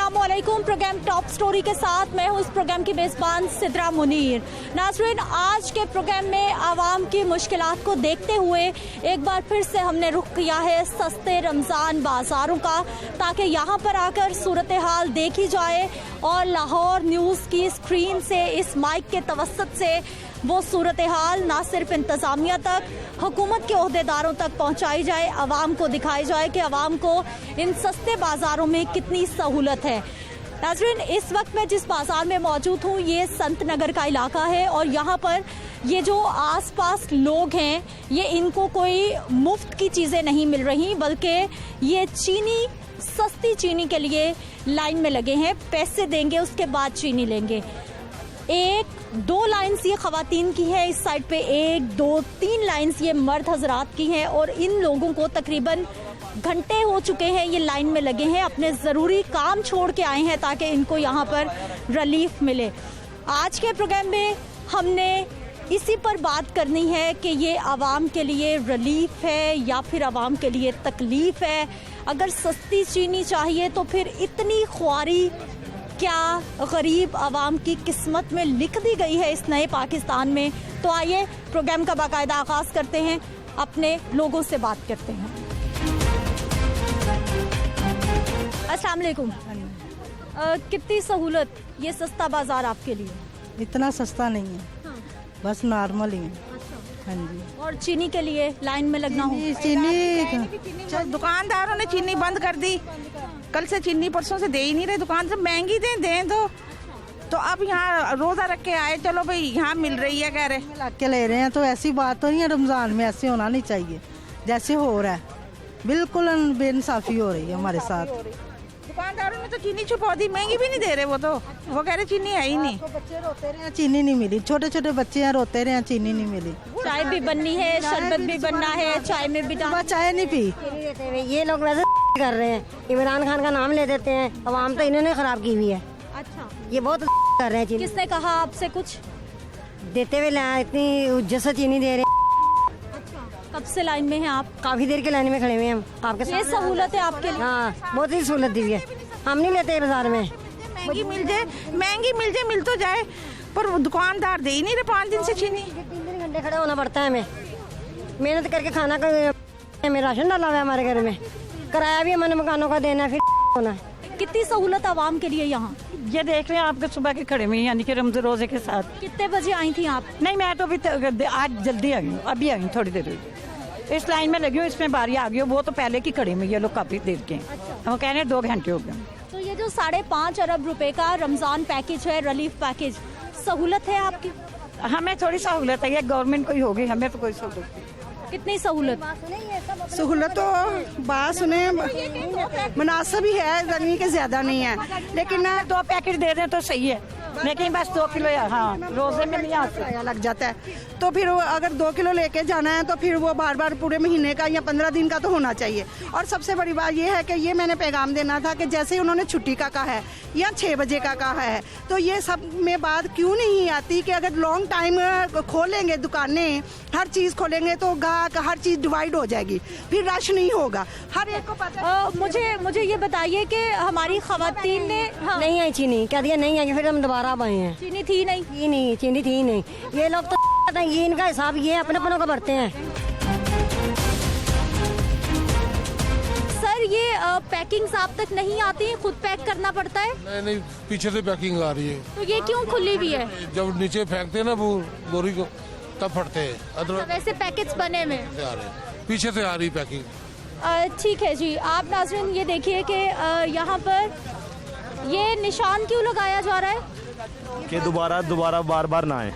अस्सलामुअलैकुम। Programme top story के साथ मैं हूँ इस प्रोग्राम की मेज़बान सिद्रा मुनीर। नाज़रीन, आज के प्रोग्राम में आवाम की मुश्किलात को देखते हुए एक बार फिर से हमने रुख किया है सस्ते रमज़ान बाज़ारों का, ताकि यहाँ पर आकर सूरत हाल देखी जाए और लाहौर न्यूज़ की स्क्रीन से, इस माइक के तवस्सुत से वो सूरत हाल ना सिर्फ इंतज़ामिया तक, हुकूमत के ओहदेदारों तक पहुँचाई जाए, आवाम को दिखाई जाए कि आवाम को इन सस्ते बाज़ारों में कितनी सहूलत है। नाज़रीन, इस वक्त मैं जिस बाज़ार में मौजूद हूँ ये संत नगर का इलाका है और यहाँ पर ये जो आसपास लोग हैं ये इनको कोई मुफ्त की चीज़ें नहीं मिल रही, बल्कि ये चीनी, सस्ती चीनी के लिए लाइन में लगे हैं। पैसे देंगे उसके बाद चीनी लेंगे। एक दो लाइन्स ये ख़वातीन की है, इस साइड पे एक दो तीन लाइन्स ये मर्द हजरात की हैं और इन लोगों को तकरीबन घंटे हो चुके हैं ये लाइन में लगे हैं, अपने ज़रूरी काम छोड़ के आए हैं ताकि इनको यहाँ पर रिलीफ मिले। आज के प्रोग्राम में हमने इसी पर बात करनी है कि ये आवाम के लिए रिलीफ है या फिर आवाम के लिए तकलीफ़ है। अगर सस्ती चीनी चाहिए तो फिर इतनी ख्वारी क्या गरीब आवाम की किस्मत में लिख दी गई है इस नए पाकिस्तान में? तो आइए प्रोग्राम का बाकायदा आगाज़ करते हैं, अपने लोगों से बात करते हैं। अस्सलाम वालेकुम। कितनी सहूलत ये सस्ता बाजार आपके लिए? इतना सस्ता नहीं है, बस नॉर्मल ही है। हाँ जी। और चीनी के लिए लाइन में लगना हो? चीनी दुकानदारों ने चीनी बंद कर दी, कल से चीनी परसों से दे ही नहीं रहे दुकान से, महंगी दें तो अब यहाँ रोजा रख के आए, चलो भाई यहाँ मिल रही है, कह रहे लग के ले रहे हैं। तो ऐसी बात तो नहीं है, रमजान में ऐसे होना नहीं चाहिए जैसे हो रहा है। बिल्कुल बेइंसाफी हो रही है हमारे साथ। दुकानदारों ने तो चीनी छुपा दी, महंगी भी नहीं दे रहे, वो कह रहे चीनी है ही नहीं। बच्चे रोते रहे, चीनी नहीं मिली, छोटे छोटे बच्चे हैं रोते रहे, चीनी नहीं मिली। चाय भी बननी है, शरबत भी बनना है, चाय में भी चाय नहीं पी। ये लोग वैसे कर रहे हैं, इमरान खान का नाम ले देते हैं, अवाम तो इन्होंने खराब की हुई है। अच्छा, ये बहुत कर रहे हैं। चीनी किसने कहा आपसे कुछ देते हुए इतनी उज्जत से चीनी दे रहे हैं। कब से लाइन में हैं आप? काफी देर के लाइन में खड़े हुए हैं हम आपके साथ। ये सहूलत है आपके लिए? हाँ, बहुत ही सहूलत दी हुई है। हम नहीं लेते बाजार में। महंगी मिल जाए मिल तो जाए, पर वो दुकानदार दे ही नहीं रहे 5 दिन से चीनी। 3 घंटे खड़े होना पड़ता है हमें, मेहनत करके खाना में राशन डाला हुआ है हमारे घर में, किराया भी हमारे मकानों का देना है, फिर होना है। कितनी सहूलत आवाम के लिए यहाँ? ये देख रहे हैं आपके सुबह के खड़े हुए, यानी कि रमज़ान रोजे के साथ। कितने बजे आई थी आप? नहीं, मैं तो अभी आज जल्दी आ गई हूँ, अभी आ गई थोड़ी देर हुई। इस लाइन में लगी हूँ, इसमें बारी आ गई, वो तो पहले की खड़े हुई, ये लोग काफी देर के। वो कह रहे हैं 2 घंटे हो गए। तो ये जो 5.5 अरब रुपए का रमजान पैकेज है, रिलीफ पैकेज, सहूलत है आपकी? हमें थोड़ी सहूलत है, ये गवर्नमेंट को ही होगी, हमें तो कोई सहूलत नहीं। कितनी सहूलत? सहूलत तो बात सुने मुनासिब ही है, गर्मी के ज्यादा नहीं है, लेकिन 2 पैकेट दे दें तो सही है, लेकिन बस 2 किलो हाँ रोजे में नहीं आते, लग जाता है। तो फिर अगर 2 किलो लेके जाना है तो फिर वो बार बार पूरे महीने का या 15 दिन का तो होना चाहिए। और सबसे बड़ी बात ये है कि ये मैंने पैगाम देना था कि जैसे ही उन्होंने छुट्टी का कहा है या 6 बजे का कहा है, तो ये सब में बात क्यों नहीं आती कि अगर लॉन्ग टाइम खोलेंगे दुकानें, हर चीज़ खोलेंगे तो ग्राहक हर चीज़ डिवाइड हो जाएगी, फिर रश नहीं होगा, हर एक को पता। मुझे ये बताइए कि हमारी खवातीन ने नहीं आई चीनी, क्या दिया नहीं आई, फिर हम दोबारा अब आए हैं। चीनी थी नहीं? चीनी थी नहीं। ये लोग तो ये इनका हिसाब ये अपने अपनों का भरते हैं। सर, ये पैकिंग्स आप तक नहीं आती, खुद पैक करना पड़ता है? नहीं, पीछे से पैकिंग आ रही है। तो ये क्यों खुली हुई है? जब नीचे फेंकते हैं ना बोरी को, तब फटते हैं। अच्छा, वैसे पैकेट्स बने में पीछे से आ रही पैकिंग। ठीक है जी। आप नाज़रीन ये देखिए कि यहाँ पर ये निशान क्यों लगाया जा रहा है कि दोबारा बार ना आए।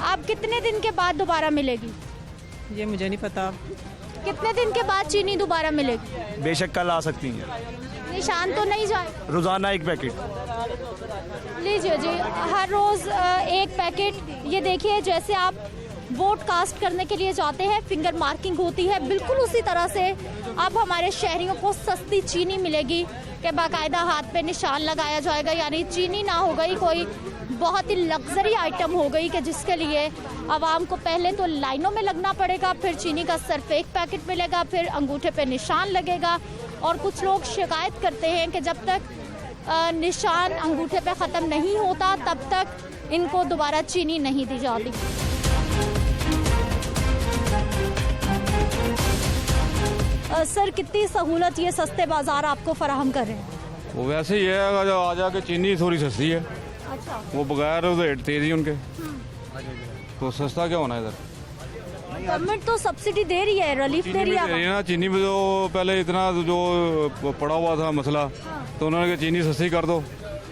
आप कितने दिन के बाद दोबारा मिलेगी? ये मुझे नहीं पता। कितने दिन के बाद चीनी दोबारा मिलेगी? बेशक कल आ सकती हैं। निशान तो नहीं जाए? रोजाना 1 पैकेट लीजिए जी, हर रोज 1 पैकेट। ये देखिए, जैसे आप वोट कास्ट करने के लिए जाते हैं, फिंगर मार्किंग होती है, बिल्कुल उसी तरह से अब हमारे शहरियों को सस्ती चीनी मिलेगी कि बाकायदा हाथ पे निशान लगाया जाएगा। यानी चीनी ना हो गई कोई बहुत ही लग्जरी आइटम हो गई कि जिसके लिए आवाम को पहले तो लाइनों में लगना पड़ेगा, फिर चीनी का सिर्फ 1 पैकेट मिलेगा, फिर अंगूठे पे निशान लगेगा और कुछ लोग शिकायत करते हैं कि जब तक निशान अंगूठे पे ख़त्म नहीं होता तब तक इनको दोबारा चीनी नहीं दी जाती। सर, कितनी सहूलत ये सस्ते बाजार आपको फराहम कर रहे हैं? वो वैसे ही है, जो आ जाके चीनी थोड़ी सस्ती है। अच्छा। वो बगैर रेट तेज ही उनके, तो सस्ता क्या होना है इधर? गवर्नमेंट तो सब्सिडी दे रही है, रिलीफ दे रही है ना। चीनी में जो पहले इतना जो पड़ा हुआ था मसला, तो उन्होंने कहा चीनी सस्ती कर दो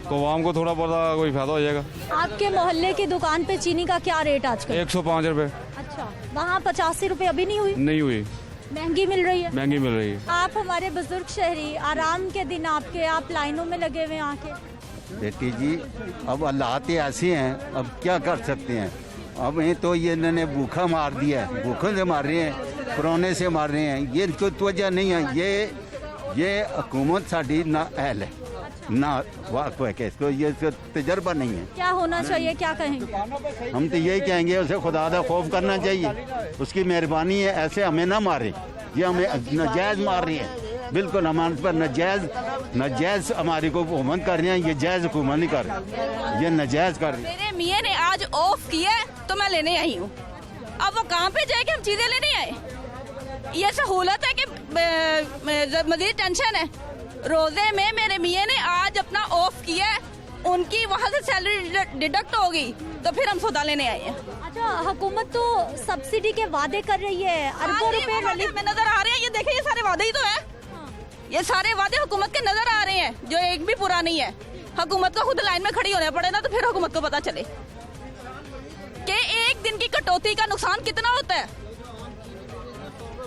तो आवाम को थोड़ा बहुत कोई फायदा हो जाएगा। आपके मोहल्ले की दुकान पे चीनी का क्या रेट आजकल? 105 रुपए। अच्छा, वहाँ 85 रुपए अभी नहीं हुई? नहीं हुई, महंगी मिल रही है। महंगी मिल रही है। आप हमारे बुजुर्ग शहरी, आराम के दिन आपके, आप लाइनों में लगे हुए आके। बेटी जी, अब हालात ऐसे हैं, अब क्या कर सकते हैं। अब ये तो ये इन्होंने भूखा मार दिया है, भूखों से मार रहे हैं, कोरोना से मार रहे हैं। ये कोई वजह नहीं है। ये हुकूमत साड़ी ना अहल है, ना वाक़ है, इसको ये तजर्बा नहीं है। क्या होना चाहिए, क्या कहेंगे? हम तो यही कहेंगे उसे खुदा दा खौफ करना चाहिए, उसकी मेहरबानी है, ऐसे हमें ना मारे। ये हमें नाजायज मार रही है, बिल्कुल हमारे पर नाजायज हमारी को हुकूमत कर रही है। ये जायज हुकूमत नहीं कर रही, ये नाजायज कर रही है। मेरे मियाँ ने आज ऑफ किया तो मैं लेने आई हूँ। अब वो कहाँ पे जाए कि हम चीजें लेने आए? ये सहूलत है कि मजीद टेंशन है। रोजे में मेरे मियाँ ने आज अपना ऑफ किया, उनकी वहाँ से सैलरी डिडक्ट होगी तो फिर हम सौदा लेने आए हैं। अच्छा, हुकूमत तो सब्सिडी के वादे कर रही है, अरबों रुपए रिलीफ में नजर आ रहे हैं। ये देखिए, ये सारे वादे ही तो है। ये सारे वादे हुकूमत के नजर आ रहे हैं, जो एक भी पूरा नहीं है। हुकूमत को खुद लाइन में खड़ी होने पड़े ना, तो फिर हुकूमत को पता चले कि एक दिन की कटौती का नुकसान कितना होता है।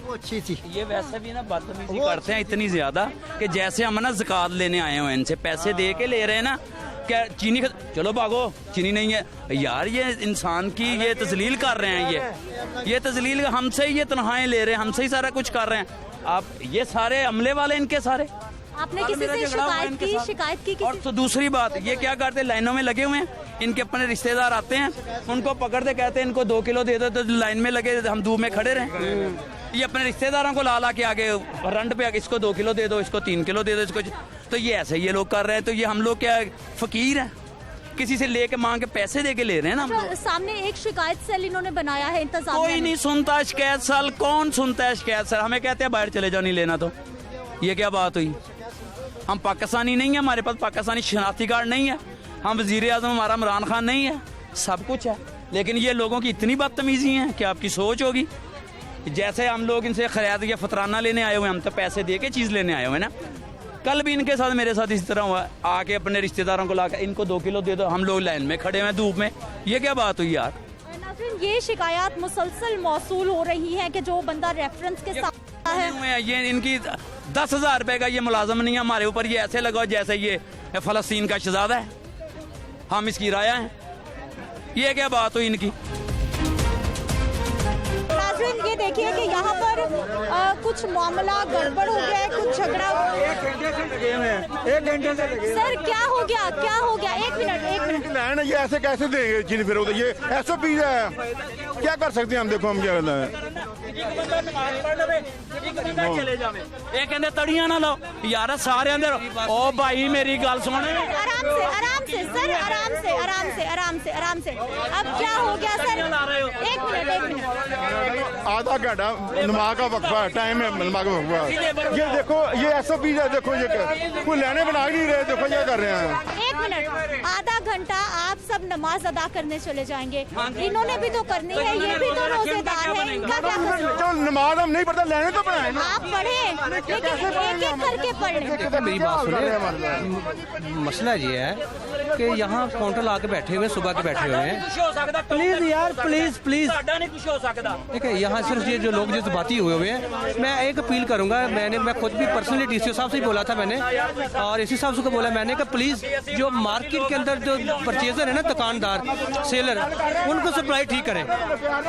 अच्छी थी। ये वैसे भी ना बदतमीजी करते हैं इतनी ज्यादा कि जैसे हम ना ज़कात लेने आए हैं, इनसे पैसे दे के ले रहे हैं ना, क्या चीनी चलो भागो, चीनी नहीं है यार। ये इंसान की ये तजलील कर रहे हैं, ये तजलील हमसे ही ये तनख्वाहें ले रहे हैं, हमसे ही सारा कुछ कर रहे हैं। आप ये सारे अमले वाले इनके सारे। आपने किसी से शिकायत की? और तो दूसरी बात, ये क्या करते हैं, लाइनों में लगे हुए हैं, इनके अपने रिश्तेदार आते हैं, उनको पकड़ते कहते हैं इनको 2 किलो दे दो, तो लाइन में लगे हम धूप में खड़े रहे। ये अपने रिश्तेदारों को ला के आगे रंड पे आगे, इसको 2 किलो दे दो, इसको 3 किलो दे दो, इसको। तो ये ऐसे ये लोग कर रहे हैं। तो ये हम लोग क्या फकीर हैं, किसी से लेके मांग के पैसे दे के ले रहे हैं ना। तो सामने एक शिकायत सेल इन्होंने बनाया है इंतजाम। कोई नहीं सुनता शिकायत सेल, कौन सुनता है शिकायत सेल? हमें कहते हैं बाहर चले जाओ, नहीं लेना। तो ये क्या बात हुई? हम पाकिस्तानी नहीं है, हमारे पास पाकिस्तानी शनाख्ती कार्ड नहीं है, हम वजीर आजम हमारा इमरान खान नहीं है, सब कुछ है। लेकिन ये लोगों की इतनी बदतमीजी है कि आपकी सोच होगी। जैसे हम लोग इनसे खैरात या फतराना लेने आए हुए, हम तो पैसे दे के चीज़ लेने आए हुए ना। कल भी इनके साथ मेरे साथ इसी तरह हुआ, आके अपने रिश्तेदारों को लाकर इनको 2 किलो दे दो, हम लोग लाइन में खड़े हुए हैं धूप में। ये क्या बात हुई यार? ये शिकायत मुसलसल मौसूल हो रही है कि जो बंदा रेफरेंस के साथ है, ये इनकी 10,000 रुपए का ये मुलाजम नहीं है हमारे ऊपर। ये ऐसे लगाओ जैसे ये फलस्तीन का शहजादा है, हम इसकी राया हैं। ये क्या बात हुई इनकी? नाज़रीन, ये देखिए कि यहाँ पर कुछ मामला गड़बड़ हो गया है, कुछ झगड़ा। 1 घंटे से लगे हुए हैं, 1 घंटे से लगे। सर, क्या हो गया, क्या हो गया? एक मिनट। लाइन ये ऐसे कैसे देंगे चीनी? फिर ये ऐसा पी है, क्या कर सकते हैं हम? देखो हम क्या करना है। ये कहते तड़ियां ना लो यार, सारे अंदर। ओ भाई मेरी गल सुन, आराम से सर, आराम से। अब क्या हो गया सर? एक मिनट। आधा घंटा नमाज का वक्फा है, टाइम है नमाज का वक्फा। ये देखो, ये ऐसा पी है, देखो ये कोई लेने बना नहीं रहे, देखो क्या कर रहे हैं। एक मिनट, आधा घंटा आप सब नमाज अदा करने चले जाएंगे, इन्होंने भी तो करनी है, ये भी तो रोजेदार है, इनका क्या? जो नमाज हम नहीं पढ़ते, लेने तो पढ़ाए ना। आप पढ़े, लेकिन एक करके पढ़ लें। मेरी बात सुनिए, मसला ये है कि यहाँ काउंटर आके बैठे हुए, सुबह के बैठे हुए हैं। प्लीज यार, प्लीज ठीक है। यहाँ सिर्फ ये जो लोग जज्बाती हुए हैं, मैं एक अपील करूंगा। मैं खुद भी पर्सनली डीसी साहब से ही बोला था मैंने, और इसी साहब से बोला मैंने कि प्लीज जो मार्केट के अंदर जो परचेजर है ना, दुकानदार, सेलर, उनको सप्लाई ठीक करें।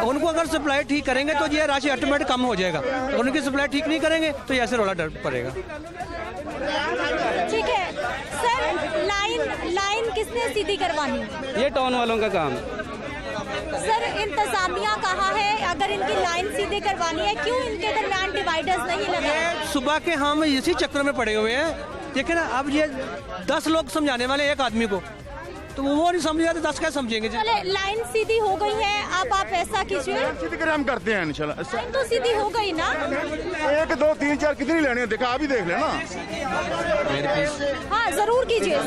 उनको अगर सप्लाई ठीक करेंगे तो ये राशि ऑटोमेटिक कम हो जाएगा। अगर उनकी सप्लाई ठीक नहीं करेंगे तो ये ऐसे रोला डर पड़ेगा। ठीक है सर, लाइन किसने सीधी करवानी? ये टाउन वालों का काम। सर इंतजामिया कहाँ है? अगर इनकी लाइन सीधी करवानी है, क्यों इनके दरमियान डिवाइडर्स नहीं लगे? सुबह के हम इसी चक्कर में पड़े हुए हैं। देखिए ना, अब ये 10 लोग समझाने वाले एक आदमी को, तो वो नहीं समझेगा तो 10 क्या समझेंगे? चले, लाइन सीधी हो गई है, अब आप ऐसा कीजिए। सीधी कर हम करते हैं इंशाल्लाह। लाइन तो सीधी हो गई ना। 1 2 3 4 कितनी लेने हैं? देखा, आप ही देख लेना। हाँ जरूर कीजिए,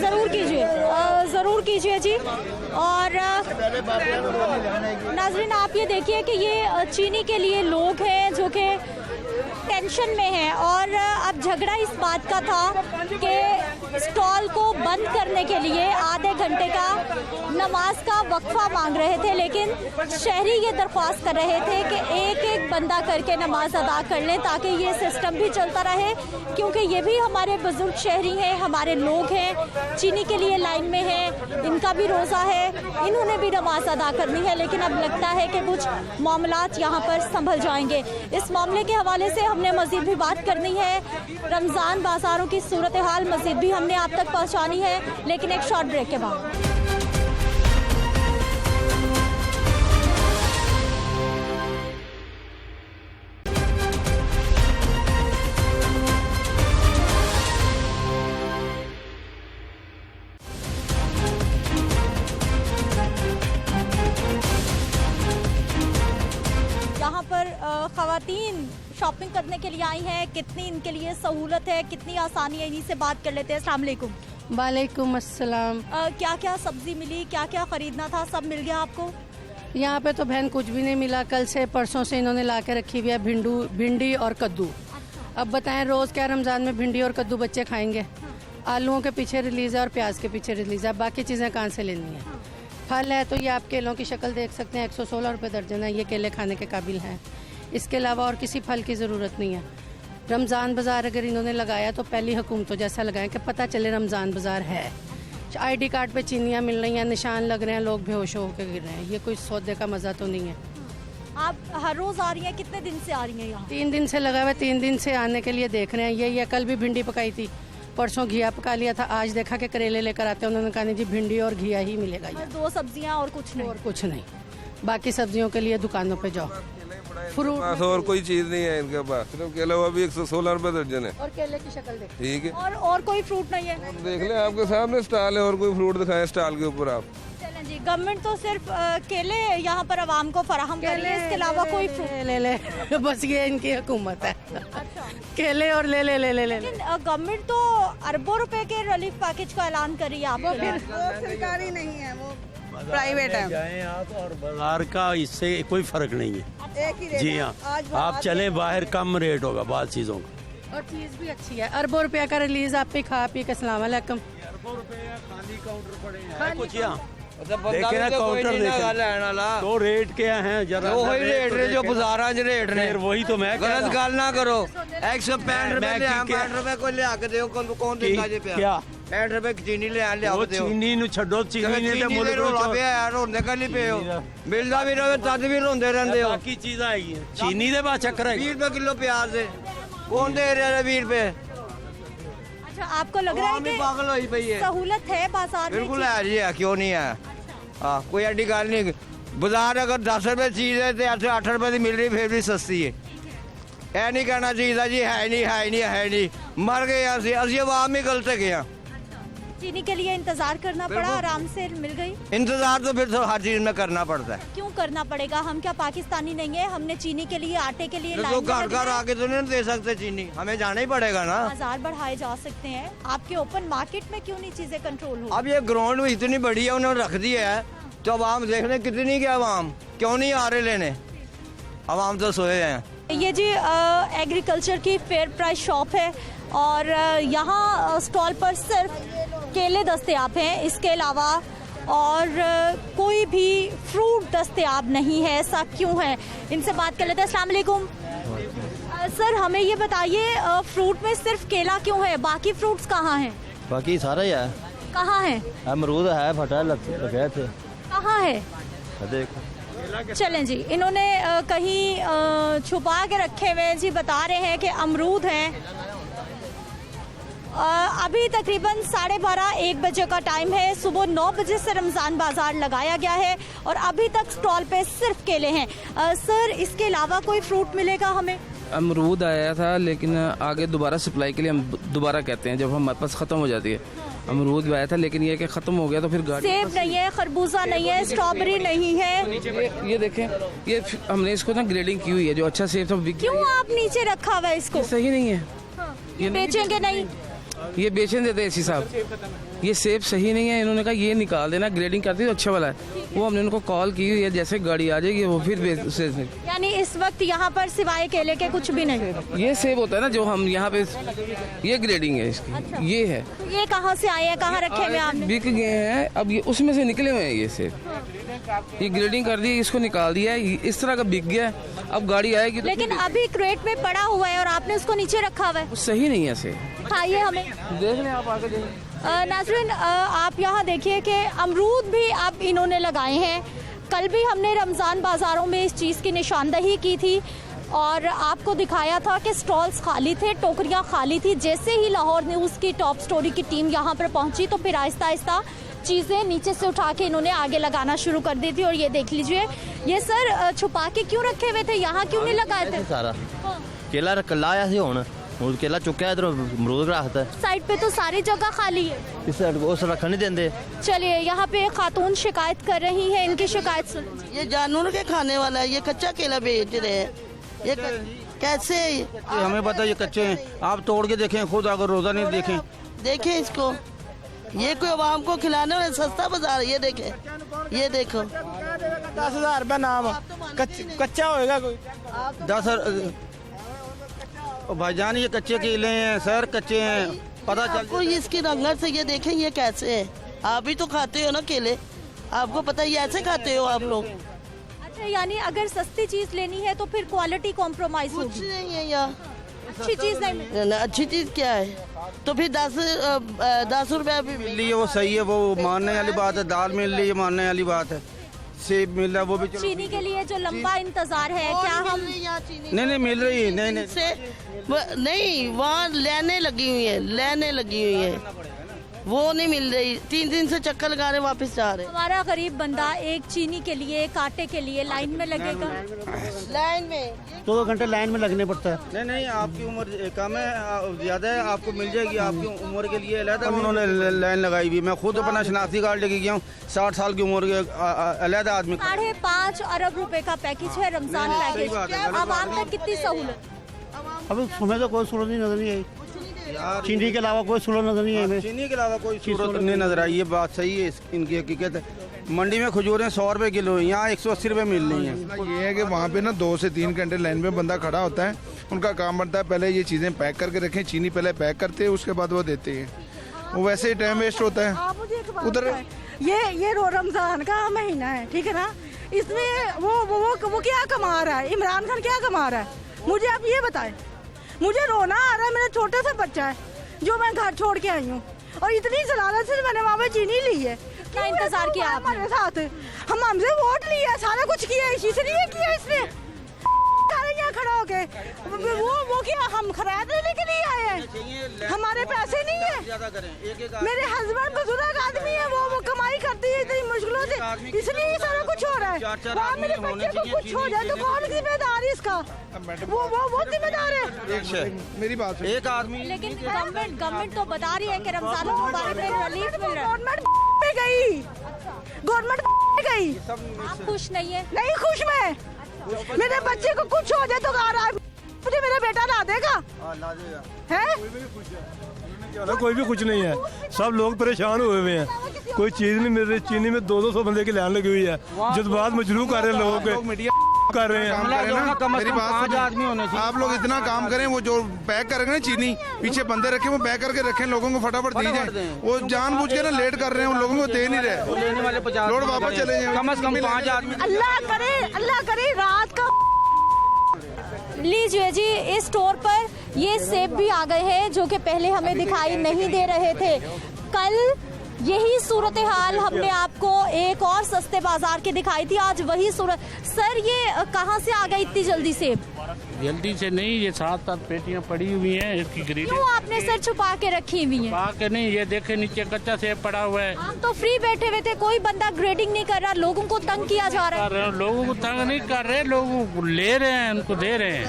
जरूर कीजिए जी। और नाजरीन आप ये देखिए कि ये चीनी के लिए लोग हैं जो कि टेंशन में हैं, और अब झगड़ा इस बात का था कि स्टॉल को बंद करने के लिए आधे घंटे का नमाज का वक्फा मांग रहे थे, लेकिन शहरी ये दरख्वास्त कर रहे थे कि एक एक बंदा करके नमाज अदा कर लें ताकि ये सिस्टम भी चलता रहे, क्योंकि ये भी हमारे बुजुर्ग शहरी हैं, हमारे लोग हैं, चीनी के लिए लाइन में हैं, इनका भी रोज़ा है, इन्होंने भी नमाज अदा करनी है। लेकिन अब लगता है कि कुछ मामलात यहाँ पर संभल जाएंगे। इस मामले के हवाले से हमने मजीद भी बात करनी है। रमज़ान बाजारों की सूरत हाल मजीद भी हमने आप तक पहुँचानी है, लेकिन एक शॉर्ट ब्रेक के बाद। यहाँ पर ख़वातीन शॉपिंग करने के लिए आई हैं, कितनी इनके लिए सहूलत है, कितनी आसानी है, इन्हीं से बात कर लेते हैं। अस्सलाम वालेकुम। वालेकुम अस्सलाम। क्या क्या सब्जी मिली, क्या क्या खरीदना था, सब मिल गया आपको? यहाँ पे तो बहन कुछ भी नहीं मिला। कल से परसों से इन्होंने ला के रखी हुई है भिंडी और कद्दू। अब बताएं रोज़ क्या रमज़ान में भिंडी और कद्दू बच्चे खाएंगे? आलूओं के पीछे रिलीज़ है और प्याज के पीछे रिलीज़ है, बाकी चीज़ें कहाँ से लेनी है? फल है तो ये आप केलों की शक्ल देख सकते हैं, 116 रुपये दर्जन है, ये केले खाने के काबिल हैं। इसके अलावा और किसी फल की ज़रूरत नहीं है। रमज़ान बाज़ार अगर इन्होंने लगाया तो पहली हुकूमतों जैसा लगाएं कि पता चले रमज़ान बाज़ार है। ID कार्ड पे चीनियाँ मिल रही हैं, निशान लग रहे हैं, लोग बेहोश होकर गिर रहे हैं। ये कोई सौदे का मज़ा तो नहीं है। आप हर रोज़ आ रही हैं? कितने दिन से आ रही हैं यहाँ? 3 दिन से लगा हुआ है, 3 दिन से आने के लिए देख रहे हैं। ये कल भी भिंडी पकाई थी, परसों घिया पका लिया था, आज देखा कि करेले लेकर आते हैं, उन्होंने कहा नहीं जी भिंडी और घिया ही मिलेगा। 2 सब्जियाँ और कुछ नहीं? और कुछ नहीं, बाकी सब्जियों के लिए दुकानों पे जाओ। फ्रूट और कोई चीज नहीं है इनके पास, सिर्फ केला हुआ भी 116 रुपए दर्जन है। और केले की शक्ल देख, ठीक है। और कोई फ्रूट नहीं है? देख ले, आपके सामने स्टॉल है, और कोई फ्रूट दिखाए स्टॉल के ऊपर आप। चलें जी, गवर्नमेंट तो सिर्फ केले यहाँ पर आवाम को फराहम कर रही है, इसके अलावा कोई फ्रूट ले बस ये इनकी हुकूमत है। केले और ले। लेकिन गवर्नमेंट तो अरबों रुपए के रिलीफ पैकेज का ऐलान कर रही है। वो सरकारी नहीं है, वो प्राइवेट है। जाएं आप और बाजार का इससे कोई फर्क नहीं है। एक ही रेट जी हाँ, आप चलें बाहर कम रेट होगा बाद चीज़ों का। और चीज़ भी अच्छी है। अरबों रुपया का रिलीज आप पे खा पी के अस्सलाम वालेकुम। अरबों रुपया खाली काउंटर पड़े हैं कुछ यहाँ देखे ना काउंटर तो रेट क्या है जरा वही रेट ने जो बाजारा च रेट ने, वही तो मैं गलत गल ना करो। 165 रुपए को ले आके दो, कौन देता जे पे? क्या 65 रुपए चीनी ले आ दो? चीनी नु छड्डो, चीनी ने ते मुल्क रोला पे यार रोंदे कली पे हो, मिलदा भी रहे तद भी रोंदे रहंदे हो। बाकी चीज आएगी चीनी दे बाद चक्कर है। 20 रुपए किलो प्याज है, कौन दे रहा है 20 रुपए? अच्छा, आपको लग रहा है कि पागल होई पई है? सहूलत है बाजार में? बिल्कुल है जी, है क्यों नहीं है। हाँ, कोई ऐसी गल नहीं। बाजार अगर 10 रुपए चीज है तो 8 रुपए की मिल रही फिर भी सस्ती है। ऐ नहीं कहना चाहिए जी है नहीं, मर गए असि आवाम ही गलत गए। चीनी के लिए इंतजार करना पड़ा, आराम से मिल गई। इंतजार तो फिर हर चीज में करना पड़ता है। क्यों करना पड़ेगा? हम क्या पाकिस्तानी नहीं है? हमने चीनी के लिए, आटे के लिए तो घर आके तो नहीं दे सकते चीनी, हमें जाना ही पड़ेगा ना। बाजार बढ़ाए जा सकते हैं, आपके ओपन मार्केट में क्यों नहीं चीजें कंट्रोल हो? अब ये ग्राउंड में इतनी बड़ी है, उन्होंने रख दी है, तो आवाम देख रहे कितनी क्या आवाम क्यों नहीं आ रहे लेने? आवाम तो सोए हैं। ये जी एग्रीकल्चर की फेयर प्राइस शॉप है और यहाँ स्टॉल पर सिर्फ केले दस्तयाब हैं, इसके अलावा और कोई भी फ्रूट दस्तयाब नहीं है। ऐसा क्यों है? इनसे बात कर लेते हैं। अस्सलाम वालेकुम सर, हमें ये बताइए फ्रूट में सिर्फ केला क्यों है, बाकी फ्रूट्स कहाँ हैं? बाकी सारा ही है। कहाँ है? अमरूद है, फटा लगे थे। कहाँ है? देखो। चलें जी, इन्होंने कहीं छुपा के रखे हुए जी, बता रहे हैं कि अमरूद हैं। अभी तकरीबन 12:30-1 बजे का टाइम है। सुबह 9 बजे से रमज़ान बाजार लगाया गया है और अभी तक स्टॉल पे सिर्फ केले हैं। सर, इसके अलावा कोई फ्रूट मिलेगा हमें? अमरूद आया था, लेकिन आगे दोबारा सप्लाई के लिए हम दोबारा कहते हैं जब हमारे पास ख़त्म हो जाती है। अमरूद भी आया था, लेकिन ये कि ख़त्म हो गया तो फिर गाड़ी। सेब नहीं है, खरबूजा नहीं है, स्ट्रॉबेरी नहीं है। ये देखें, ये हमने इसको ना ग्रेडिंग की हुई है। जो अच्छा सेब था क्यों आप नीचे रखा हुआ है इसको? सही नहीं है। ये बेचेंगे नहीं? ये बेचने देते इसी साहब, ये सेब सही नहीं है। इन्होंने कहा ये निकाल देना, ग्रेडिंग करती तो अच्छा वाला है। वो हमने उनको कॉल की हुई है, जैसे गाड़ी आ जाएगी वो फिर यानी इस वक्त यहाँ पर सिवाय केले के कुछ भी नहीं? ये सेब होता है ना जो हम यहाँ पे, ये ग्रेडिंग है इसकी। अच्छा। ये है। तो ये कहाँ से आए हैं, कहाँ रखे हुए आपने? बिक गए हैं, अब ये उसमें से निकले हुए हैं ये सेब। ये ग्रेडिंग कर दी, इसको निकाल दिया है, इस तरह का बिक गया। अब गाड़ी आएगी तो लेकिन अभी क्रेट में पड़ा हुआ है और आपने उसको नीचे रखा हुआ है। सही नहीं है सेब। खाइए, हमें देख लें, आप आगे देखें। नाज़रीन, आप यहाँ देखिए कि अमरूद भी अब इन्होंने लगाए हैं। कल भी हमने रमज़ान बाज़ारों में इस चीज़ की निशानदही की थी और आपको दिखाया था कि स्टॉल्स खाली थे, टोकरियाँ खाली थी। जैसे ही लाहौर न्यूज़ की टॉप स्टोरी की टीम यहाँ पर पहुँची तो फिर आहिस्ता आहिस्ता चीज़ें नीचे से उठा के इन्होंने आगे लगाना शुरू कर दी थी। और ये देख लीजिए, ये सर छुपा के क्यों रखे हुए थे, यहाँ क्यों नहीं लगाए थे? सारा केला लाया सी हुण केला चुक्या, इधर अमरूद रखता है। साइड पे तो सारी जगह खाली है, इस उस रखने नहीं देंगे। चलिए, यहाँ पे एक खातून शिकायत कर रही है, इनकी शिकायत सुन। ये जानवर के खाने वाला है, ये कच्चा केला बेच रहे हैं। ये कैसे? हमें पता है ये कच्चे हैं, आप तोड़ के देखें खुद, अगर रोजा नहीं देखें इसको। ये कोई आवाम को खिलाने वाला सस्ता बाजार। ये देखें, ये देखो 10,000 रुपया नाम, कच्चा होएगा कोई 10। भाईजान ये कच्चे केले हैं सर, कच्चे हैं, पता चल आपको इसकी रंगत से। ये देखें ये कैसे है। आप भी तो खाते हो ना केले, आपको पता है ये ऐसे खाते हो आप लोग। अच्छा, यानी अगर सस्ती चीज लेनी है तो फिर क्वालिटी कॉम्प्रोमाइज होगी? कुछ नहीं है यहाँ, अच्छी चीज नहीं। अच्छी चीज क्या है? तो फिर 10 रुपया भी मिल रही है, वो सही है, वो मानने वाली बात है। दाल मिल रही है, मानने वाली बात है। सेब मिल रहा है, वो भी। चीनी के लिए जो लंबा इंतजार है, क्या हम? नहीं मिल रही है, नहीं, वहाँ लाइनें लगी हुई है, लाइनें लगी हुई है, वो नहीं मिल रही। 3 दिन से चक्कर लगा रहे, वापस जा रहे। हमारा गरीब बंदा एक चीनी के लिए, कांटे के लिए लाइन में लगेगा। लाइन में 2 घंटे लाइन में लगने पड़ता है। नहीं, आपकी उम्र कम है, ज्यादा है, आपको मिल जाएगी। आपकी उम्र के लिए अलग उन्होंने लाइन लगाई हुई। मैं खुद अपना शनाख्ती कार्ड लेके गया हूँ, 60 साल की उम्र के अलग आदमी। 5.5 अरब रुपए का पैकेज है, रमजान पैकेज। आवाम तक कितनी सहूलत? अभी हमें तो कोई सूरत नहीं नजर नहीं आई, चीनी के अलावा कोई सूरत नजर नहीं आई। चीनी के अलावा कोई सूरत नहीं नजर आई। ये बात सही है, इनकी हकीकत है। मंडी में खजूरें 100 रुपए किलो, यहाँ 180 रुपए मिल रही हैं। ये है कि वहाँ पे ना 2 से 3 घंटे लाइन में बंदा खड़ा होता है। उनका काम बनता है पहले ये चीज़ें पैक करके रखें, चीनी पहले पैक करते हैं, उसके बाद वो देते हैं। वो वैसे ही टाइम वेस्ट होता है उधर। ये रमजान का महीना है, ठीक है ना? इसमें वो क्या कमा रहा है? इमरान खान क्या कमा रहा है? मुझे आप ये बताएं। मुझे रोना आ रहा है, मेरा छोटा सा बच्चा है जो मैं घर छोड़ के आई हूँ और इतनी जलालत से मैंने वहाँ पे चीनी ली है। क्या इंतजार किया हमारे साथ? हम हमसे वोट लिया, सारा कुछ किया, इसलिए किया इसने। यहाँ खड़ा हो गए, वो क्या हम खराब लेने के लिए आए हैं? हमारे पैसे नहीं है। मेरे हस्बैंड बुजुर्ग आदमी है, वो कमाई करती है इतनी मुश्किलों से, इसलिए सारा कुछ हो रहा है। वहाँ मेरे बच्चे को कुछ हो जाए तो कौन जिम्मेदार है इसका? वो जिम्मेदार है। मेरी बात, एक आदमी। लेकिन गवर्नमेंट तो बता रही है कि रमजान मुबारक में रिलीफ मिल रहा है। गवर्नमेंट गई। आप खुश नहीं है? नहीं खुश मैं। मेरे बच्चे को कुछ हो जाए तो मुझे मेरा बेटा ला देगा? है? कोई भी कुछ नहीं है, सब लोग परेशान हुए हुए हैं, कोई चीज नहीं मिल रही। चीनी में 200 बंदे की लाइन लगी हुई है, जज्बात मजरू कर रहे हैं लोगों के, कर रहे हैं। मेरी बात, आप लोग इतना काम करें, वो जो पैक करेंगे ना चीनी, पीछे बंदे रखे, वो पैक करके रखें, लोगों को फटाफट दी जाए। वो जानबूझ के ना लेट कर रहे हैं, उन लोगों को दे नहीं रहे। लेने वाले 50 लोड वापस चले जाए, कम से कम 5 आदमी। अल्लाह करे रात का। लीजिए जी, इस स्टोर पर ये सेब भी आ गए हैं जो कि पहले हमें दिखाई नहीं दे रहे थे। कल यही सूरत हाल हमने आपको एक और सस्ते बाजार की दिखाई थी, आज वही सूरत। सर ये कहाँ से आ गई इतनी जल्दी सेब? जल्दी से नहीं, ये 7-7 पेटियां पड़ी हुई हैं इसकी ग्रेडिंग। क्यों आपने सर छुपा के रखी हुई है? छुपा के नहीं, ये देखे नीचे कच्चा सेब पड़ा हुआ है। हम तो फ्री बैठे हुए थे, कोई बंदा ग्रेडिंग नहीं कर रहा, लोगों को तंग किया जा रहा है। लोगों को तंग नहीं कर रहे, लोगों को ले रहे हैं, उनको दे रहे हैं।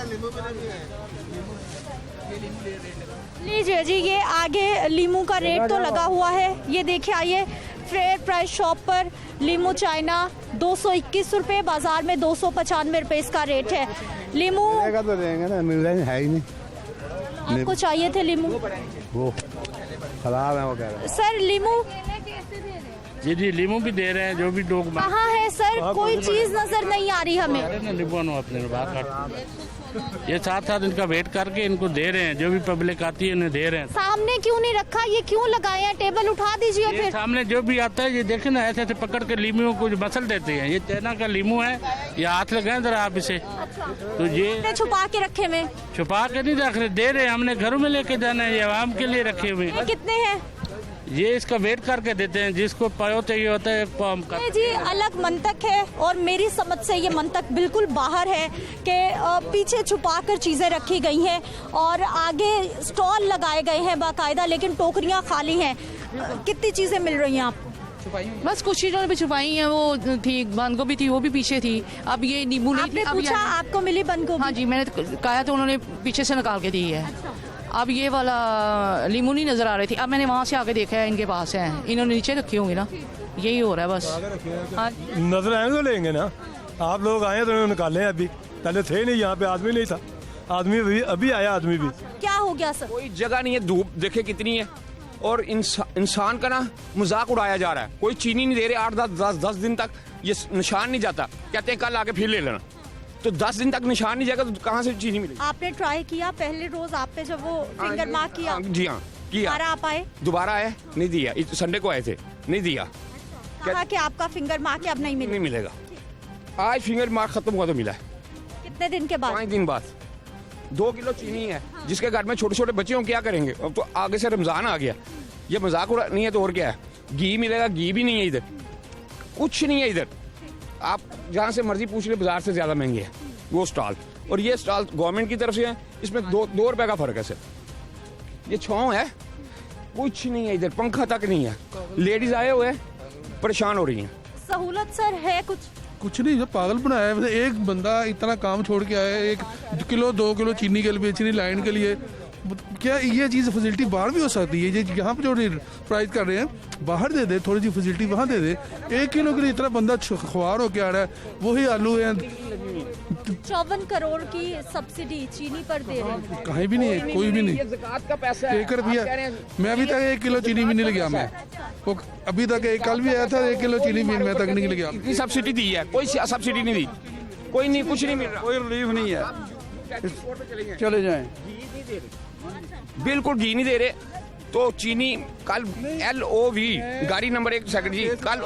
लीजिए जी, ये आगे लीमू का रेट तो लगा हुआ है, ये देखिए आइए फेयर प्राइस शॉप पर लीमू चाइना 221 रुपए, बाजार में 295 रुपए इसका रेट है। लीमू तो देंगे ना, मिल रहा है ही नहीं। आपको चाहिए थे लीमू? वो खराब है वो कह रहे हैं। सर लीमू जी जी लीमू भी दे रहे हैं, जो भी लोग। कहाँ है सर? कोई चीज नजर नहीं आ रही हमें। अपने ये 7-7 इनका वेट करके इनको दे रहे हैं, जो भी पब्लिक आती है उन्हें दे रहे हैं। सामने क्यों नहीं रखा, ये क्यों लगाए हैं? टेबल उठा दीजिए फिर। सामने जो भी आता है ये देखे ना, ऐसे ऐसे पकड़ के लीमू को मसल देते हैं। ये चाइना का लीमू है, ये हाथ लगाए जरा आप इसे। तो ये छुपा के रखे में? छुपा के नहीं रख रहे, दे रहे हैं, हमने घरों में लेके जाना है, ये आवाम के लिए रखे हुए। कितने हैं? ये इसका वेट करके देते हैं, जिसको पायो चाहिए होता है पाव का। जी अलग मंतक है, और मेरी समझ से ये मंतक बिल्कुल बाहर है कि पीछे छुपा कर चीजें रखी गई हैं और आगे स्टॉल लगाए गए हैं बाकायदा, लेकिन टोकरियां खाली हैं। कितनी चीजें मिल रही हैं आपको? बस कुछ चीजों भी छुपाई हैं, वो थी बंद गोभी थी, वो भी पीछे थी। अब ये नींबू आपने पूछा आपको मिली बंद गोभी? हाँ जी, मैंने कहा तो उन्होंने पीछे से निकाल के दी है। अब ये वाला लीमू नहीं नजर आ रही थी, अब मैंने वहाँ से आके देखा है इनके पास है, इन्होंने नीचे रखी होंगी ना, यही हो रहा है बस। नजर आएंगे तो लेंगे ना, आप लोग आए तो निकाले। अभी पहले थे नहीं, यहाँ पे आदमी नहीं था, आदमी भी अभी आया, आदमी भी। क्या हो गया सर? कोई जगह नहीं है, धूप देखे कितनी है, और इंसान का ना मजाक उड़ाया जा रहा है। कोई चीनी नहीं दे रहे, 8-10 दिन तक ये निशान नहीं जाता, कहते हैं कल आके फिर ले लेना। तो 10 दिन तक निशान नहीं जाएगा तो कहाँ से चीनी मिलेगी? आपने ट्राई किया पहले रोज आप पे जब वो फिंगर मार्क किया? जी हाँ किया। आप आए? दोबारा आए, नहीं दिया। संडे को आए थे, नहीं दिया। कहा कि आपका फिंगर मार्क अब नहीं मिलेगा। आज फिंगर मार्क खत्म हुआ तो मिला है। कितने दिन के बाद? 5 दिन बाद। 2 किलो चीनी है, जिसके घर में छोटे छोटे बच्चे हों क्या करेंगे? अब तो आगे से रमजान आ गया, ये मजाक नहीं है तो और क्या है? घी मिलेगा, घी भी नहीं है इधर, कुछ नहीं है इधर। आप जहाँ से मर्जी पूछ ले, बाजार से ज्यादा महंगे है वो स्टॉल, और ये स्टॉल गवर्नमेंट की तरफ से है, इसमें 2 रुपए का फर्क है सर। ये छाँव है, कुछ नहीं है इधर, पंखा तक नहीं है। लेडीज आए हुए परेशान हो रही हैं। सहूलत सर है कुछ नहीं, जो पागल बनाया है। एक बंदा इतना काम छोड़ के आया, 1 किलो 2 किलो चीनी के लिए बेचनी लाइन के लिए। क्या ये चीज़ फैसिलिटी बाहर भी हो सकती है? ये यहाँ पे जो प्राइस कर रहे हैं बाहर दे दे, थोड़ी सी फैसिलिटी वहाँ दे दे। 1 किलो के लिए इतना बंदा ख्वार हो के आ रहा है, वही आलू है। 54 करोड़ की सब्सिडी चीनी पर दे रहे हैं, कहीं भी नहीं है, कोई भी नहीं। का पैसा 1 रुपया, मैं अभी तक 1 किलो चीनी भी नहीं लगा। मैं वो अभी तक कल भी आया था, 1 किलो चीनी भी मैं तक नहीं लगा। इतनी सब्सिडी दी है, कोई सब्सिडी नहीं दी, कोई नहीं, कुछ नहीं मिल रहा, कोई रिलीफ नहीं है। चले जाएं। बिल्कुल घी नहीं दे रहे। तो चीनी कल LOV गाड़ी नंबर 1 सेकंड जी, कल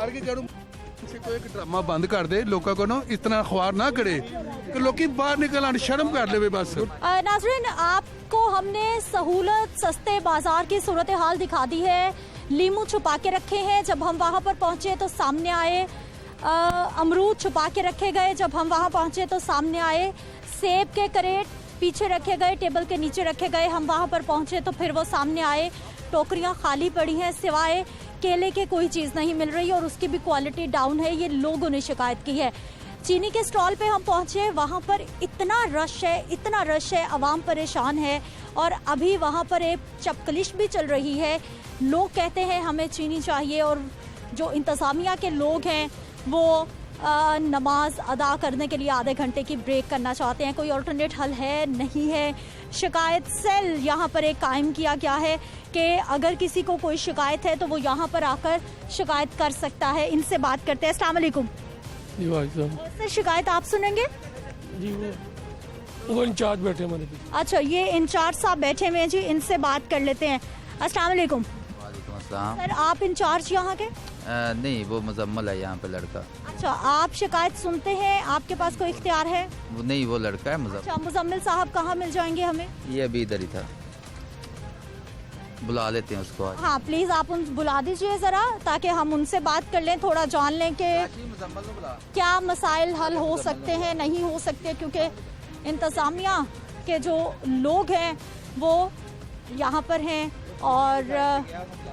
कोई ड्रामा बंद कर दे, लोगों को ना इतना ख्वार ना करे कि लोग बाहर निकल आने शर्म कर ले बस। नाज़रीन, आपको हमने सहूलत सस्ते बाजार की सूरत हाल दिखा दी है। लीमू छुपा के रखे हैं, जब हम वहाँ पर पहुँचे तो सामने आए। अमरूद छुपा के रखे गए, जब हम वहाँ पहुँचे तो सामने आए। सेब के करेट पीछे रखे गए, टेबल के नीचे रखे गए, हम वहाँ पर पहुँचे तो फिर वो सामने आए। टोकरियाँ खाली पड़ी हैं, सिवाय केले के कोई चीज़ नहीं मिल रही और उसकी भी क्वालिटी डाउन है, ये लोगों ने शिकायत की है। चीनी के स्टॉल पे हम पहुँचे, वहाँ पर इतना रश है, आवाम परेशान है और अभी वहाँ पर एक चपकलिश भी चल रही है। लोग कहते हैं हमें चीनी चाहिए और जो इंतज़ामिया के लोग हैं वो नमाज अदा करने के लिए आधे घंटे की ब्रेक करना चाहते हैं। कोई अल्टरनेट हल है नहीं है। शिकायत सेल यहाँ पर एक कायम किया गया है कि अगर किसी को कोई शिकायत है तो वो यहाँ पर आकर शिकायत कर सकता है। इनसे बात करते हैं। अस्सलाम वालेकुम जी। भाई साहब सर, शिकायत आप सुनेंगे जी? वो इंचार्ज बैठे हमारे। अच्छा, ये इंचार्ज साहब बैठे हुए हैं जी, इनसे बात कर लेते हैं। अस्सलाम वालेकुम। सर, आप इंचार्ज यहाँ के? नहीं, वो मुजम्मल है यहाँ पे, लड़का। अच्छा, आप शिकायत सुनते हैं, आपके पास कोई इख्तियार है? वो नहीं, वो लड़का है मुजम्मल। अच्छा, मुजम्मिल साहब कहाँ मिल जाएंगे हमें? ये अभी इधर ही था। बुला लेते हैं उसको आज। हाँ प्लीज आप उन बुला दीजिए जरा, ताकि हम उनसे बात कर लें, थोड़ा जान लें कि क्या मसाइल हल हो सकते हैं, नहीं हो सकते, क्योंकि इंतज़ामिया के जो लोग हैं वो यहाँ पर हैं और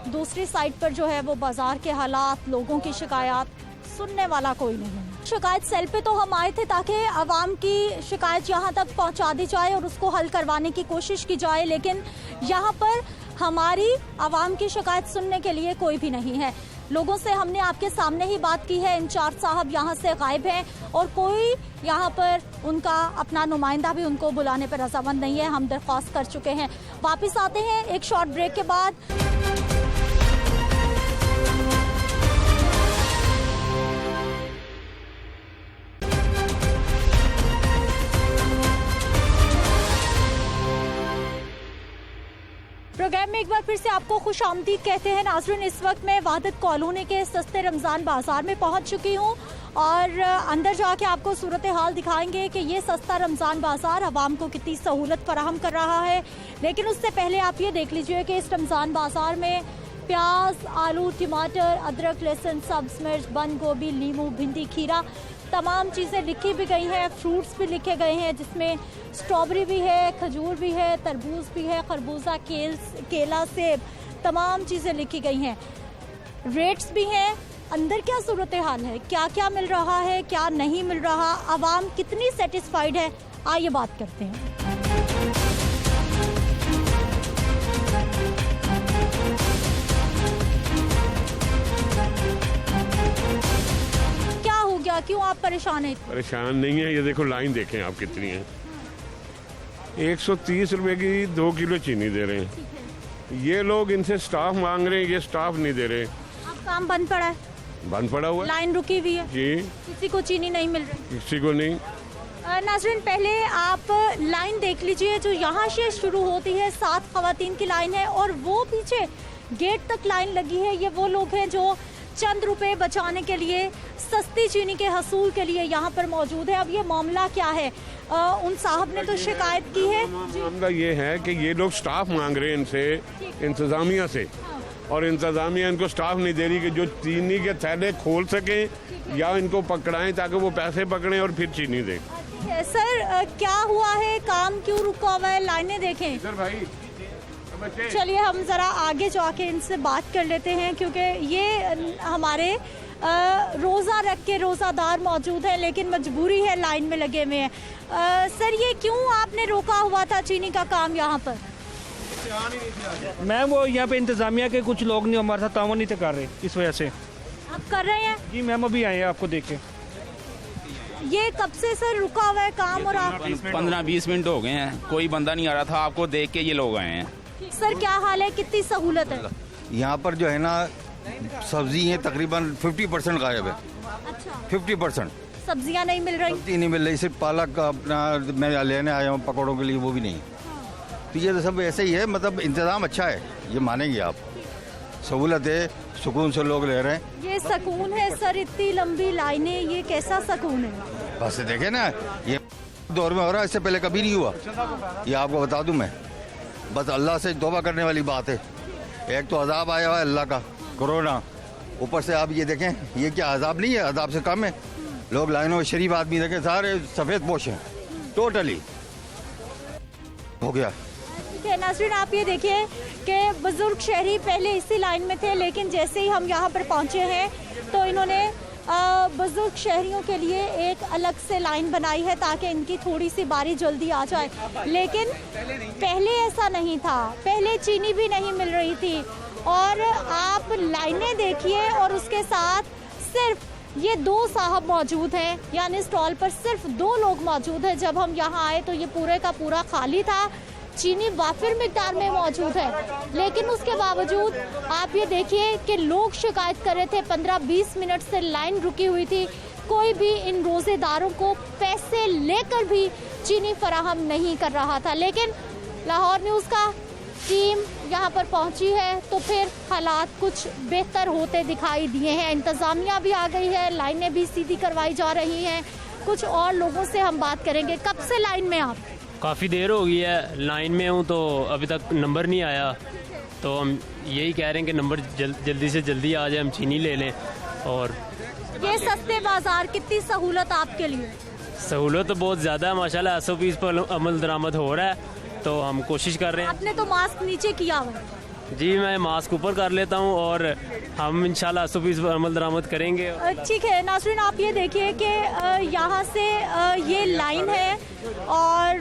दूसरी साइड पर जो है वो बाजार के हालात, लोगों की शिकायत सुनने वाला कोई नहीं है। शिकायत सेल पे तो हम आए थे ताकि आवाम की शिकायत यहाँ तक पहुँचा दी जाए और उसको हल करवाने की कोशिश की जाए, लेकिन यहाँ पर हमारी आवाम की शिकायत सुनने के लिए कोई भी नहीं है। लोगों से हमने आपके सामने ही बात की है, इंचार्ज साहब यहाँ से गायब हैं और कोई यहाँ पर उनका अपना नुमाइंदा भी उनको बुलाने पर रजामंद नहीं है। हम दरख्वास्त कर चुके हैं। वापस आते हैं एक शॉर्ट ब्रेक के बाद। प्रोग्राम में एक बार फिर से आपको खुश आमदीद कहते हैं नाज़रीन। इस वक्त मैं वहादत कॉलोनी के सस्ते रमज़ान बाज़ार में पहुंच चुकी हूं और अंदर जाके आपको सूरत हाल दिखाएंगे कि ये सस्ता रमज़ान बाज़ार आवाम को कितनी सहूलत फराहम कर रहा है। लेकिन उससे पहले आप ये देख लीजिए कि इस रमज़ान बाज़ार में प्याज, आलू, टमाटर, अदरक, लहसुन, सब्ज़ मिर्च, बंद गोभी, नींबू, भिंडी, खीरा, तमाम चीज़ें लिखी भी गई हैं। फ्रूट्स भी लिखे गए हैं जिसमें स्ट्रॉबेरी भी है, खजूर भी है, तरबूज भी है, खरबूजा, केला, सेब, तमाम चीज़ें लिखी गई हैं। रेट्स भी हैं। अंदर क्या सूरत हाल है, क्या क्या मिल रहा है, क्या नहीं मिल रहा, आवाम कितनी सेटिस्फाइड है, आइए बात करते हैं। क्यों आप परेशान हैं? परेशान नहीं है, ये देखो लाइन देखें आप कितनी है। 130 रुपए की 2 किलो चीनी दे रहे हैं। ये लोग इनसे स्टाफ मांग रहे हैं, ये स्टाफ नहीं दे रहे। अब काम बंद पड़ा है, बंद पड़ा हुआ है, लाइन रुकी हुई है जी, किसी को चीनी नहीं मिल रही, किसी को नहीं। नाज़रीन पहले आप लाइन देख लीजिए जो यहाँ से शुरू होती है, 7 ख़वातीन की लाइन है और वो पीछे गेट तक लाइन लगी है। ये वो लोग हैं जो चंद रुपए बचाने के लिए, सस्ती चीनी के हसूल के लिए यहाँ पर मौजूद है। अब ये मामला क्या है, उन साहब ने तो शिकायत की है। मामला ये है कि ये लोग स्टाफ मांग रहे हैं इनसे, इंतजामिया से, और इंतजामिया इनको स्टाफ नहीं दे रही कि जो चीनी के थैले खोल सकें या इनको पकड़ाएं ताकि वो पैसे पकड़ें और फिर चीनी दें। सर क्या हुआ है, काम क्यों रुका हुआ है, लाइनें देखें। इधर भाई चलिए हम ज़रा आगे जाके इनसे बात कर लेते हैं, क्योंकि ये हमारे रोज़ा रख के रोज़ादार मौजूद है लेकिन मजबूरी है, लाइन में लगे हुए हैं। सर ये क्यों आपने रोका हुआ था चीनी का काम यहाँ पर? मैम वो यहाँ पे इंतज़ामिया के कुछ लोग नहीं हमारे साथ तावन नहीं थे कर रहे, इस वजह से। आप कर रहे हैं? जी मैम अभी आए हैं आपको देख के। ये कब से सर रुका हुआ है काम? और आप 15-20 मिनट हो गए हैं, कोई बंदा नहीं आ रहा था, आपको देख के ये लोग आए हैं। सर क्या हाल है, कितनी सहूलत है? यहाँ पर जो है ना सब्जी है तकरीबन 50% गायब है। अच्छा 50% सब्जियाँ नहीं मिल रही? सब्जी नहीं मिल रही, सिर्फ पालक का अपना मैं लेने आया हूँ पकौड़ों के लिए, वो भी नहीं। तो ये तो सब ऐसे ही है, मतलब इंतज़ाम अच्छा है, ये मानेंगे आप, सहूलत है, सुकून से लोग ले रहे हैं। ये सुकून है सर, इतनी लंबी लाइनें, ये कैसा सुकून है? बस देखे ना, ये दौर में हो रहा है, इससे पहले कभी नहीं हुआ, ये आपको बता दूं मैं। बस अल्लाह से तौबा करने वाली बात है। एक तो अजाब आया हुआ है अल्लाह का, कोरोना, ऊपर से आप ये देखें, ये क्या अजाब नहीं है, अजाब से कम है। लोग लाइनों में शरीफ आदमी देखें, सारे सफ़ेद पोश हैं, टोटली हो गया। ठीक है नाज़रीन आप ये देखिए कि बुजुर्ग शहरी पहले इसी लाइन में थे, लेकिन जैसे ही हम यहाँ पर पहुँचे हैं तो इन्होंने बुजुर्ग शहरियों के लिए एक अलग से लाइन बनाई है ताकि इनकी थोड़ी सी बारी जल्दी आ जाए। लेकिन पहले ऐसा नहीं था, पहले चीनी भी नहीं मिल रही थी। और आप लाइनें देखिए और उसके साथ सिर्फ ये 2 साहब मौजूद हैं, यानी स्टॉल पर सिर्फ 2 लोग मौजूद हैं। जब हम यहाँ आए तो ये पूरे का पूरा खाली था, चीनी वाफिर मिकदार में मौजूद है, लेकिन उसके बावजूद आप ये देखिए कि लोग शिकायत कर रहे थे। 15-20 मिनट से लाइन रुकी हुई थी, कोई भी इन रोज़ेदारों को पैसे लेकर भी चीनी फराहम नहीं कर रहा था। लेकिन लाहौर न्यूज़ का टीम यहाँ पर पहुँची है तो फिर हालात कुछ बेहतर होते दिखाई दिए हैं। इंतज़ामिया भी आ गई है, लाइनें भी सीधी करवाई जा रही हैं। कुछ और लोगों से हम बात करेंगे। कब से लाइन में आप? काफ़ी देर हो गई है, लाइन में हूँ तो अभी तक नंबर नहीं आया, तो हम यही कह रहे हैं कि नंबर जल्दी से जल्दी आ जाए, हम चीनी ले लें। और ये सस्ते बाजार कितनी सहूलत आपके लिए? सहूलत तो बहुत ज़्यादा है माशाल्लाह, SOPs पर अमल दरामद हो रहा है, तो हम कोशिश कर रहे हैं। आपने तो मास्क नीचे किया हुआ है। जी, मैं मास्क ऊपर कर लेता हूँ और हम इंशाल्लाह SOPs पर अमल दरामद करेंगे। ठीक है नाज़रीन, आप ये देखिए कि यहाँ से ये लाइन है और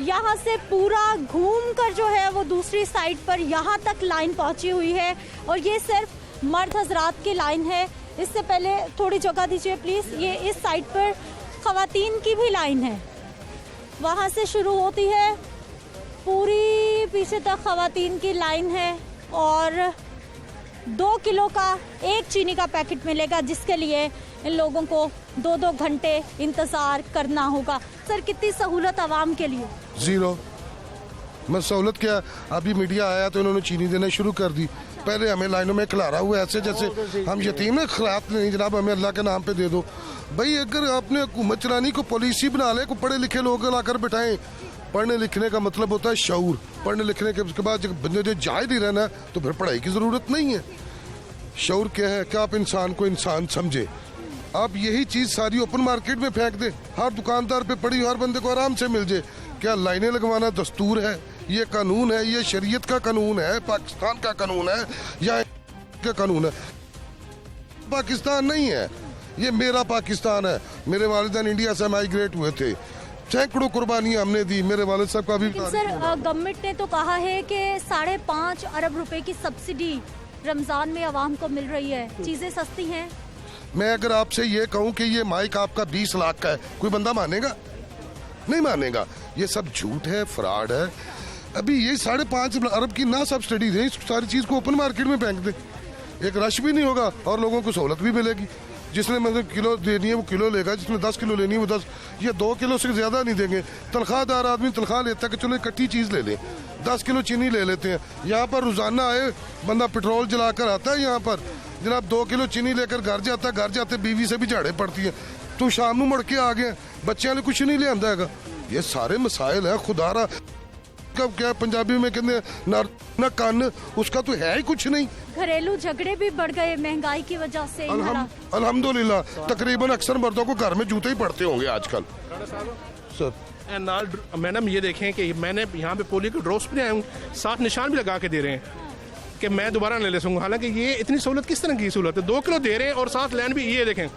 यहाँ से पूरा घूम कर जो है वो दूसरी साइड पर यहाँ तक लाइन पहुँची हुई है और ये सिर्फ मर्द हजरात की लाइन है। इससे पहले थोड़ी जगह दीजिए प्लीज़। ये इस साइड पर ख़वातीन की भी लाइन है, वहाँ से शुरू होती है, पूरी पीछे तक ख़वातीन की लाइन है और 2 किलो का एक चीनी का पैकेट मिलेगा, जिसके लिए इन लोगों को 2-2 घंटे इंतज़ार करना होगा। सर, कितनी सहूलत आवाम के लिए? ज़ीरो। मैं सहूलत क्या, अभी मीडिया आया तो इन्होंने चीनी देना शुरू कर दी। पहले हमें लाइनों में खिलारा हुआ ऐसे जैसे हम यतीम है, खिलाफ नहीं जनाब, हमें अल्लाह के नाम पे दे दो। भाई अगर आपने हुकूमत चलानी को पॉलिसी बना ले, को पढ़े लिखे लोग लाकर बिठाएं। पढ़ने लिखने का मतलब होता है शऊर। पढ़ने लिखने के उसके बाद जब बंदे जो जाहिल ही रहना तो फिर पढ़ाई की ज़रूरत नहीं है। शऊर क्या है कि आप इंसान को इंसान समझे। आप यही चीज़ सारी ओपन मार्केट में फेंक दे, हर दुकानदार पे पड़ी, हर बंदे को आराम से मिल जाए। क्या लाइनें लगवाना दस्तूर है? ये कानून है, ये शरीयत का कानून है, पाकिस्तान का कानून है या का कानून है? पाकिस्तान नहीं है, ये मेरा पाकिस्तान है। मेरे वालिदैन इंडिया से माइग्रेट हुए थे, सैकड़ों कुर्बानियां हमने दी। मेरे वालिद साहब का भी। सर, गवर्नमेंट ने तो कहा है कि 5.5 अरब रुपए की सब्सिडी रमजान में आवाम को मिल रही है, चीजें सस्ती हैं। मैं अगर आपसे ये कहूँ कि ये माइक आपका 20 लाख का है, कोई बंदा मानेगा? नहीं मानेगा। ये सब झूठ है, फ्रॉड है। अभी ये 5.5 अरब की ना सब्सिडी दे, इस सारी चीज को ओपन मार्केट में फेंक दे, एक रश भी नहीं होगा और लोगों को सहूलत भी मिलेगी। जिसने मतलब किलो देनी है वो किलो लेगा, जिसने 10 किलो लेनी है वो 10। ये 2 किलो से ज्यादा नहीं देंगे। तनख्वाहदार आदमी तनख्वाह लेता है कि चलो इकट्ठी चीज ले लें, 10 किलो चीनी ले लेते हैं। यहाँ पर रोजाना आए बंदा पेट्रोल जलाकर आता है, यहाँ पर जनाब 2 किलो चीनी लेकर घर जाता है, घर जाते बीवी से भी झाड़े पड़ती है। तू शाम को मुड़ के आ गया, बच्चे ने कुछ नहीं ले आंदा है। ये सारे मसाइल है। खुदारा कब क्या पंजाबी में कहते ना कान, उसका तो है ही कुछ नहीं। घरेलू झगड़े भी बढ़ गए महंगाई की वजह से। अल्हम्दुलिल्लाह तकरीबन अक्सर मर्दों को घर में जूते ही पड़ते होंगे आजकल। सर मैडम ये देखें कि मैंने यहाँ पे पोलियो के ड्रॉप्स भी आए हूँ, 7 निशान भी लगा के दे रहे हैं कि मैं दोबारा नहीं ले सकूँगा। हालांकि ये इतनी सहूलत किस तरह की सहूलत है? 2 किलो दे रहे हैं और 7 लाइन भी, ये देखें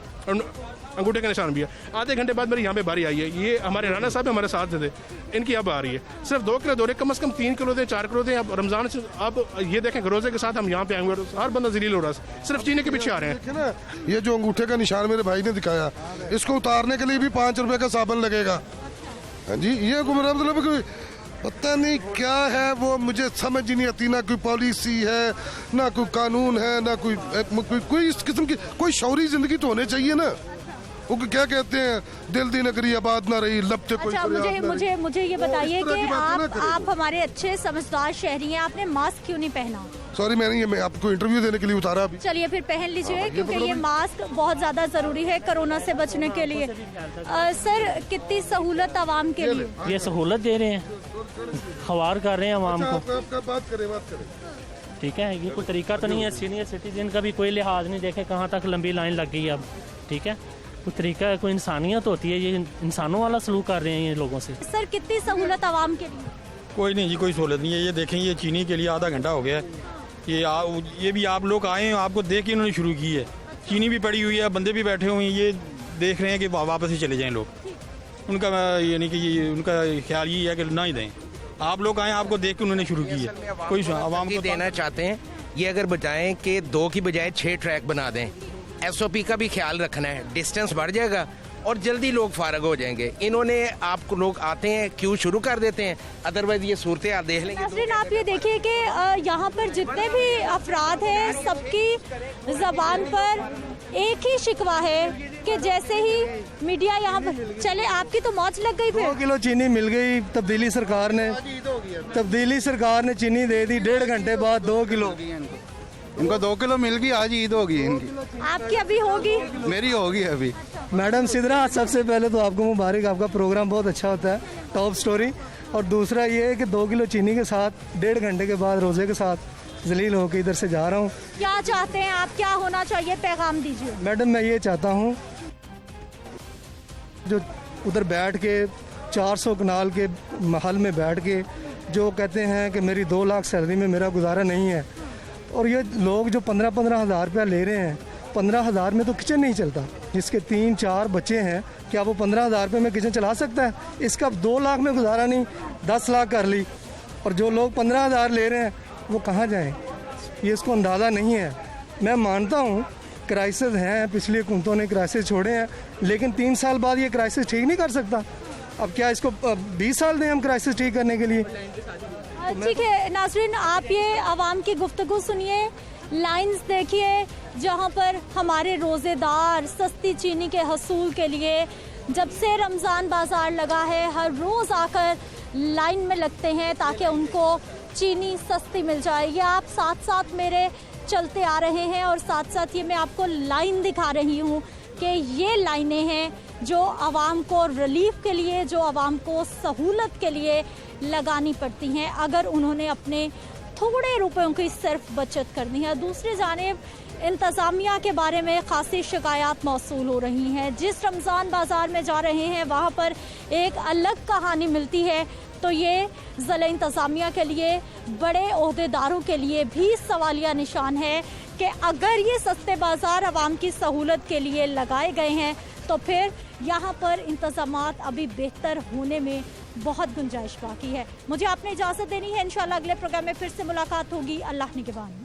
अंगूठे का निशान भी है। आधे घंटे बाद मेरी यहाँ पे बारी आई है। ये हमारे राना साहब हमारे साथ थे, इनकी अब आ रही है। सिर्फ 2 किलो दो रहे, कम से कम 3 किलो दें, 4 किलो दें। अब रमजान से अब ये देखें रोजे के साथ हम यहाँ पे आएंगे, हर बंदा जलील हो रहा है, सिर्फ चीनी के पीछे आ रहे हैं। ये जो अंगूठे का निशान मेरे भाई ने दिखाया, इसको उतारने के लिए भी 5 रुपए का साबन लगेगा। हाँ जी, ये मतलब पता नहीं क्या है, वो मुझे समझ ही नहीं आती। ना कोई पॉलिसी है, ना कोई कानून है, ना कोई इस किस्म की कोई शौरी जिंदगी तो होनी चाहिए ना। वो क्या कहते हैं, दिल दी नगरी आबाद ना रही, लब से कोई। अच्छा, मुझे ये बताइए कि आप हमारे अच्छे समझदार शहरी हैं, आपने मास्क क्यों नहीं पहना? सॉरी, मैं आपको इंटरव्यू देने के लिए उतारा अभी। चलिए फिर पहन लीजिए, क्योंकि ये मास्क बहुत ज्यादा जरूरी है कोरोना से बचने के लिए। सर, कितनी सहूलत आवाम के लिए? ये सहूलत दे रहे हैं, खवार कर रहे हैं आवाम को। बात करें। ठीक है, ये कोई तरीका तो नहीं है। सीनियर सिटीजन का भी कोई लिहाज नहीं, देखे कहाँ तक लंबी लाइन लग गई है अब। ठीक है, कोई तरीका है, कोई इंसानियत होती है। ये इंसानों वाला सलूक कर रहे हैं ये लोगों से। सर, कितनी सहूलत आवाम के लिए? कोई नहीं जी, कोई सहूलत नहीं है। ये देखें, ये चीनी के लिए आधा घंटा हो गया है। ये भी आप लोग आए हैं, आपको देख के इन्होंने शुरू की है। चीनी भी पड़ी हुई है, बंदे भी बैठे हुए हैं, ये देख रहे हैं कि वापस ही चले जाएं लोग। उनका यानी कि उनका ख्याल ये है कि ना ही दें। आप लोग आए, आपको देख के उन्होंने शुरू की है। कोई आवाम को देना चाहते हैं, ये अगर बजाएं कि 2 की बजाय 6 ट्रैक बना दें। SOP का भी ख्याल रखना है, डिस्टेंस बढ़ जाएगा और जल्दी लोग फारग हो जाएंगे। इन्होंने आपको लोग आते हैं, क्यों शुरू कर देते हैं, अदरवाइज ये सूरत हाल देख लेंगे। नाज़रीन, आप ये देखिए कि यहाँ पर जितने भी अफराद हैं, सबकी ज़बान पर एक ही शिकवा है कि जैसे ही मीडिया यहाँ पर चले, आपकी तो मौज लग गई। 2 किलो चीनी मिल गई, तब्दीली सरकार ने चीनी दे दी। 1.5 घंटे बाद 2 किलो इनको 2 किलो मिल गई। आज ईद होगी इनकी। आपकी अभी होगी? मेरी होगी अभी। मैडम सिद्रा, सबसे पहले तो आपको मुबारक, आपका प्रोग्राम बहुत अच्छा होता है, टॉप स्टोरी। और दूसरा ये है कि 2 किलो चीनी के साथ 1.5 घंटे के बाद रोज़े के साथ जलील होकर इधर से जा रहा हूँ। क्या चाहते हैं आप, क्या होना चाहिए, पैगाम दीजिए। मैडम मैं ये चाहता हूँ जो उधर बैठ के 400 कनाल के महल में बैठ के जो कहते हैं कि मेरी 2 लाख सैलरी में मेरा गुजारा नहीं है, और ये लोग जो 15-15 हज़ार रुपया ले रहे हैं, 15 हज़ार में तो किचन नहीं चलता। जिसके 3-4 बच्चे हैं, क्या वो 15 हज़ार रुपये में किचन चला सकता है? इसका 2 लाख में गुजारा नहीं, 10 लाख कर ली। और जो लोग 15 हज़ार ले रहे हैं वो कहाँ जाएं? ये इसको अंदाज़ा नहीं है। मैं मानता हूँ क्राइसिस हैं, पिछली हुकूमतों ने क्राइसिस छोड़े हैं, लेकिन 3 साल बाद ये क्राइसिस ठीक नहीं कर सकता। अब क्या इसको 20 साल दें हम क्राइसिस ठीक करने के लिए? ठीक है नाज़रीन, आप ये आवाम की गुफ्तगू सुनिए, लाइंस देखिए, जहाँ पर हमारे रोज़ेदार सस्ती चीनी के हसूल के लिए जब से रमज़ान बाज़ार लगा है हर रोज़ आकर लाइन में लगते हैं ताकि उनको चीनी सस्ती मिल जाए। ये आप साथ साथ मेरे चलते आ रहे हैं और साथ साथ ये मैं आपको लाइन दिखा रही हूँ कि ये लाइनें हैं जो आवाम को रिलीफ के लिए, जो आवाम को सहूलत के लिए लगानी पड़ती हैं अगर उन्होंने अपने थोड़े रुपयों की सिर्फ बचत करनी है। दूसरी जानिब इंतज़ामिया के बारे में खासी शिकायत मौसूल हो रही हैं। जिस रमज़ान बाज़ार में जा रहे हैं वहाँ पर एक अलग कहानी मिलती है, तो ये ज़िला इंतज़ामिया के लिए, बड़े ओहदेदारों के लिए भी सवालिया निशान है कि अगर ये सस्ते बाज़ार आवाम की सहूलत के लिए लगाए गए हैं तो फिर यहाँ पर इंतज़ामात अभी बेहतर होने में बहुत गुंजाइश बाकी है। मुझे आपने इजाज़त देनी है, इंशाल्लाह अगले प्रोग्राम में फिर से मुलाकात होगी। अल्लाह निगहबान।